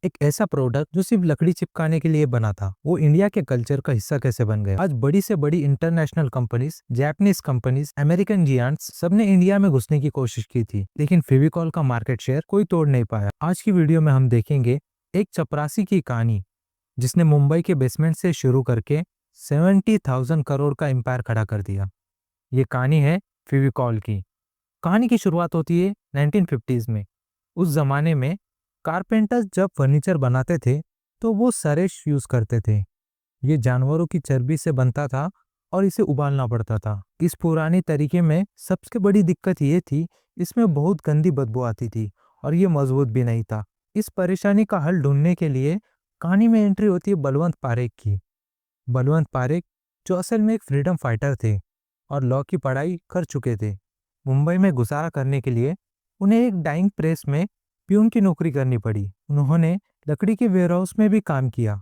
एक ऐसा प्रोडक्ट जो सिर्फ लकड़ी चिपकाने के लिए बना था, वो इंडिया के कल्चर का हिस्सा कैसे बन गया। आज बड़ी से बड़ी international companies, Japanese companies, American giants सबने इंडिया में घुसने की कोशिश की थी, लेकिन फेविकॉल का मार्केट शेयर कोई तोड़ नहीं पाया। आज की वीडियो में हम देखेंगे एक चपरासी की कहानी जिसने मुंबई के बेसमेंट से शुरू करके 70,000 करोड़ का एम्पायर खड़ा कर दिया। ये कहानी है फेविकॉल की। कहानी की शुरुआत होती है 1950s में। उस जमाने में कारपेंटर्स जब फर्नीचर बनाते थे तो वो सरेश यूज करते थे। ये जानवरों की चर्बी से बनता था और इसे उबालना पड़ता था। इस पुरानी तरीके में सबसे बड़ी दिक्कत ये थी, इसमें बहुत गंदी बदबू आती थी और ये मजबूत भी नहीं था। इस परेशानी का हल ढूंढने के लिए कहानी में एंट्री होती है बलवंत पारेख की। बलवंत पारेख जो असल में एक फ्रीडम फाइटर थे और लॉ की पढ़ाई कर चुके थे। मुंबई में गुजारा करने के लिए उन्हें एक डाइंग प्रेस में प्यून की नौकरी करनी पड़ी। उन्होंने लकड़ी के वेयरहाउस में भी काम किया।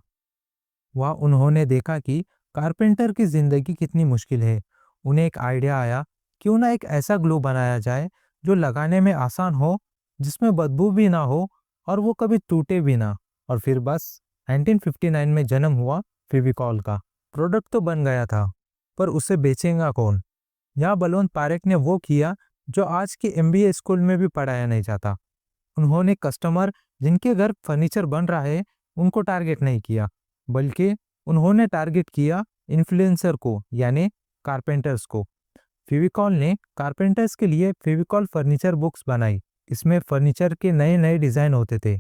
वहाँ उन्होंने देखा कि कारपेंटर की जिंदगी कितनी मुश्किल है। उन्हें एक आइडिया आया, क्यों ना एक ऐसा ग्लू बनाया जाए जो लगाने में आसान हो, जिसमें बदबू भी ना हो और वो कभी टूटे भी ना। और फिर बस 1959 में जन्म हुआ फेविकॉल का। प्रोडक्ट तो बन गया था, पर उसे बेचेगा कौन। यहाँ बलवंत पारेख ने वो किया जो आज के एमबीए स्कूल में भी पढ़ाया नहीं जाता। उन्होंने कस्टमर जिनके घर फर्नीचर बन रहा है उनको टारगेट नहीं किया, बल्कि उन्होंने टारगेट किया इन्फ्लुएंसर को, यानी कारपेंटर्स को। फेविकॉल ने कारपेंटर्स के लिए फेविकॉल फर्नीचर बुक्स बनाई। इसमें फर्नीचर के नए नए डिजाइन होते थे।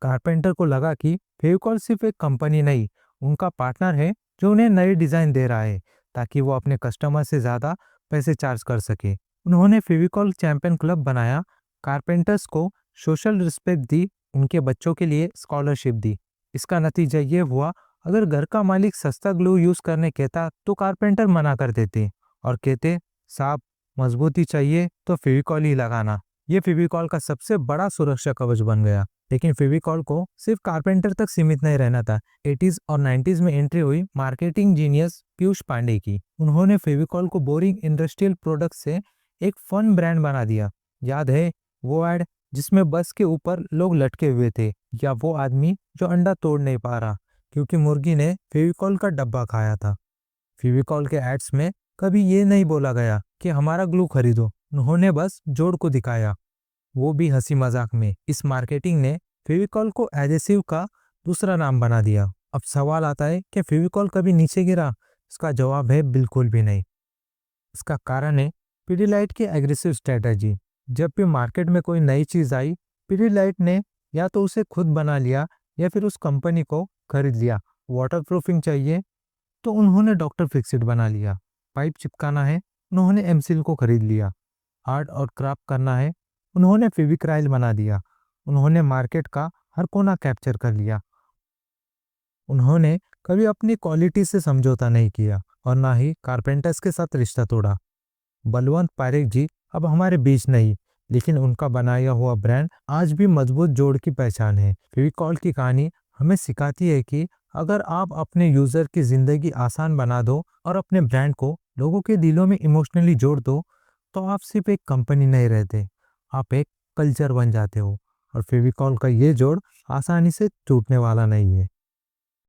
कारपेंटर को लगा कि फेविकॉल सिर्फ एक कंपनी नहीं, उनका पार्टनर है जो उन्हें नए डिजाइन दे रहा है, ताकि वो अपने कस्टमर से ज्यादा पैसे चार्ज कर सके। उन्होंने फेविकॉल चैंपियन क्लब बनाया, कारपेंटर्स को सोशल रिस्पेक्ट दी, उनके बच्चों के लिए स्कॉलरशिप दी। इसका नतीजा ये हुआ, अगर घर का मालिक सस्ता ग्लू यूज करने कहता तो कारपेंटर मना कर देते और कहते, साहब मजबूती चाहिए तो फेविकॉल ही लगाना। ये फेविकॉल का सबसे बड़ा सुरक्षा कवच बन गया। लेकिन फेविकॉल को सिर्फ कारपेंटर तक सीमित नहीं रहना था। 80s और 90s में एंट्री हुई मार्केटिंग जीनियस पीयूष पांडे की। उन्होंने फेविकॉल को बोरिंग इंडस्ट्रियल प्रोडक्ट से एक फन ब्रांड बना दिया। याद है वो एड जिसमें बस के ऊपर लोग लटके हुए थे, या वो आदमी जो अंडा तोड़ नहीं पा रहा क्योंकि मुर्गी ने फेविकॉल का डब्बा खाया था। फेविकॉल के एड्स में कभी ये नहीं बोला गया कि हमारा ग्लू खरीदो। उन्होंने बस जोड़ को दिखाया, वो भी हंसी मजाक में। इस मार्केटिंग ने फेविकॉल को एडेसिव का दूसरा नाम बना दिया। अब सवाल आता है कि फेविकॉल कभी नीचे गिरा? इसका जवाब है बिल्कुल भी नहीं। इसका कारण है पिडिलाइट की एग्रेसिव स्ट्रेटजी। जब भी मार्केट में कोई नई चीज आई, पिडिलाइट ने या तो उसे खुद बना लिया या फिर उस कंपनी को खरीद लिया। वाटरप्रूफिंग चाहिए तो उन्होंने डॉक्टर फिक्सिट बना लिया। पाइप चिपकाना है, उन्होंने एमसील को खरीद लिया। आर्ट और क्राफ्ट करना है, उन्होंने फेविक्राइल बना दिया। उन्होंने मार्केट का हर कोना कैप्चर कर लिया। उन्होंने कभी अपनी क्वालिटी से समझौता नहीं किया और ना ही कारपेंटर्स के साथ रिश्ता तोड़ा। बलवंत पारेख जी अब हमारे बीच नहीं, लेकिन उनका बनाया हुआ ब्रांड आज भी मजबूत जोड़ की पहचान है। फेविकॉल की कहानी हमें सिखाती है कि अगर आप अपने यूजर की जिंदगी आसान बना दो और अपने ब्रांड को लोगों के दिलों में इमोशनली जोड़ दो, तो आप सिर्फ एक कंपनी नहीं रहते, आप एक कल्चर बन जाते हो। और फेविकॉल का ये जोड़ आसानी से टूटने वाला नहीं है।